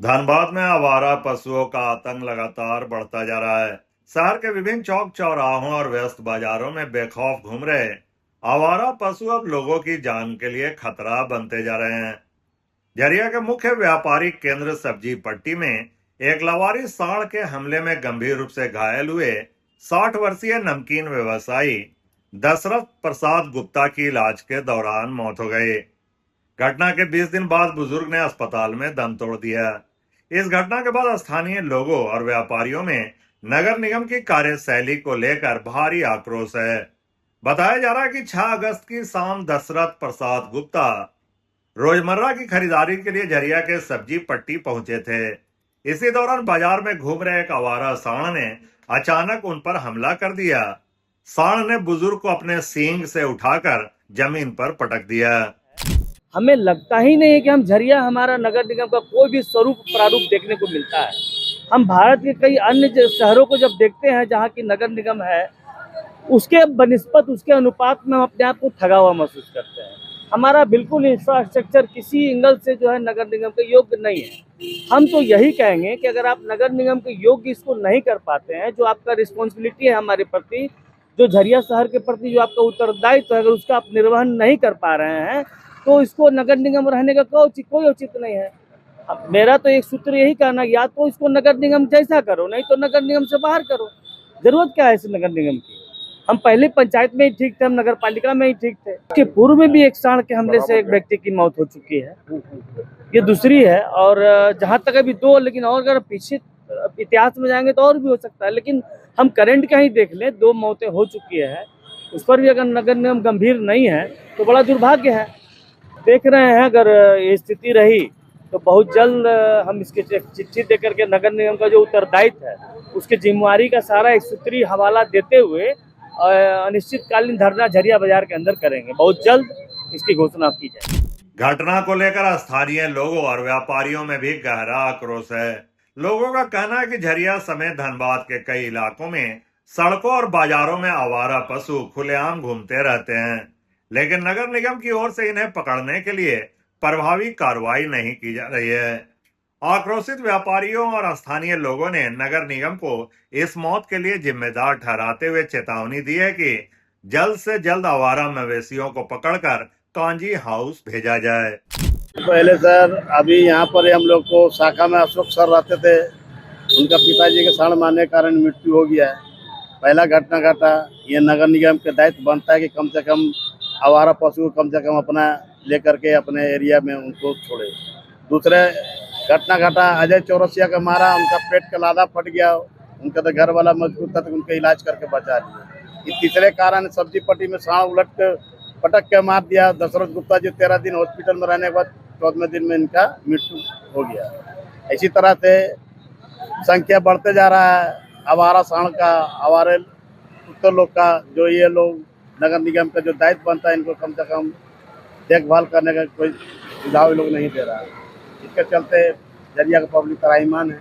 धनबाद में आवारा पशुओं का आतंक लगातार बढ़ता जा रहा है। शहर के विभिन्न चौक चौराहों और व्यस्त बाजारों में बेखौफ घूम रहे आवारा पशु अब लोगों की जान के लिए खतरा बनते जा रहे हैं। झरिया के मुख्य व्यापारिक केंद्र सब्जी पट्टी में एक लवारी सांड के हमले में गंभीर रूप से घायल हुए 60 वर्षीय नमकीन व्यवसायी दशरथ प्रसाद गुप्ता की इलाज के दौरान मौत हो गई। घटना के 20 दिन बाद बुजुर्ग ने अस्पताल में दम तोड़ दिया। इस घटना के बाद स्थानीय लोगों और व्यापारियों में नगर निगम की कार्यशैली को लेकर भारी आक्रोश है। बताया जा रहा है कि 6 अगस्त की शाम दशरथ प्रसाद गुप्ता रोजमर्रा की खरीदारी के लिए झरिया के सब्जी पट्टी पहुंचे थे। इसी दौरान बाजार में घूम रहे एक आवारा सांड ने अचानक उन पर हमला कर दिया। सांड ने बुजुर्ग को अपने सींग से उठाकर जमीन पर पटक दिया। हमें लगता ही नहीं है कि हम झरिया हमारा नगर निगम का कोई भी स्वरूप प्रारूप देखने को मिलता है। हम भारत के कई अन्य शहरों को जब देखते हैं जहाँ की नगर निगम है, उसके बनिस्पत उसके अनुपात में हम अपने आप को ठगा हुआ महसूस करते हैं। हमारा बिल्कुल इंफ्रास्ट्रक्चर किसी एंगल से जो है नगर निगम के योग्य नहीं है। हम तो यही कहेंगे कि अगर आप नगर निगम के योग्य इसको नहीं कर पाते हैं, जो आपका रिस्पॉन्सिबिलिटी है हमारे प्रति, जो झरिया शहर के प्रति जो आपका उत्तरदायित्व है, अगर उसका आप निर्वहन नहीं कर पा रहे हैं तो इसको नगर निगम रहने का कोई औचित्य नहीं है। अब मेरा तो एक सूत्र यही कहना, या तो इसको नगर निगम जैसा करो, नहीं तो नगर निगम से बाहर करो। जरूरत क्या है इस नगर निगम की? हम पहले पंचायत में ही ठीक थे, हम नगर पालिका में ही ठीक थे। इसके पूर्व में भी एक सांड के हमले से एक व्यक्ति की मौत हो चुकी है, ये दूसरी है। और जहाँ तक अभी दो, लेकिन और अगर पीछे इतिहास में जाएंगे तो और भी हो सकता है। लेकिन हम करंट का ही देख लें, 2 मौतें हो चुकी है, उस पर भी अगर नगर निगम गंभीर नहीं है तो बड़ा दुर्भाग्य है। देख रहे हैं, अगर ये स्थिति रही तो बहुत जल्द हम इसके चिट्ठी देकर के नगर निगम का जो उत्तरदायित्व है उसकी जिम्मेवारी का सारा एक सूत्री हवाला देते हुए अनिश्चितकालीन धरना झरिया बाजार के अंदर करेंगे। बहुत जल्द इसकी घोषणा की जाए। घटना को लेकर स्थानीय लोगों और व्यापारियों में भी गहरा आक्रोश है। लोगों का कहना है कि झरिया समेत धनबाद के कई इलाकों में सड़कों और बाजारों में आवारा पशु खुलेआम घूमते रहते हैं, लेकिन नगर निगम की ओर से इन्हें पकड़ने के लिए प्रभावी कार्रवाई नहीं की जा रही है। आक्रोशित व्यापारियों और स्थानीय लोगों ने नगर निगम को इस मौत के लिए जिम्मेदार ठहराते हुए चेतावनी दी है कि जल्द से जल्द आवारा मवेशियों को पकड़कर कांजी हाउस भेजा जाए। पहले सर, अभी यहाँ पर हम लोग को शाखा में अशोक सर रहते थे, उनका पिताजी के सांड मारने के कारण मृत्यु हो गया है। पहला घटना घटा, ये नगर निगम के दायित्व बनता है कि कम से कम आवारा पशु कम से कम अपना लेकर के अपने एरिया में उनको छोड़े। दूसरे घटना घटा, अजय चौरसिया का मारा, उनका पेट का लादा फट गया, उनका तो घर वाला मजबूत था तो उनका इलाज करके बचा लिया। ये तीसरे कारण सब्जी पट्टी में सांड उलट के पटक के मार दिया दशरथ गुप्ता जी। 13 दिन हॉस्पिटल में रहने के बाद 14वें दिन में इनका मृत्यु हो गया। इसी तरह से संख्या बढ़ते जा रहा है आवारा सांड का, आवारे कुत्ते लोग का, जो ये लोग नगर निगम का जो दायित्व बनता है इनको कम से कम देखभाल करने का कोई सुझाव लोग नहीं दे रहा है। इसके चलते झरिया का पब्लिक त्राहिमाम है।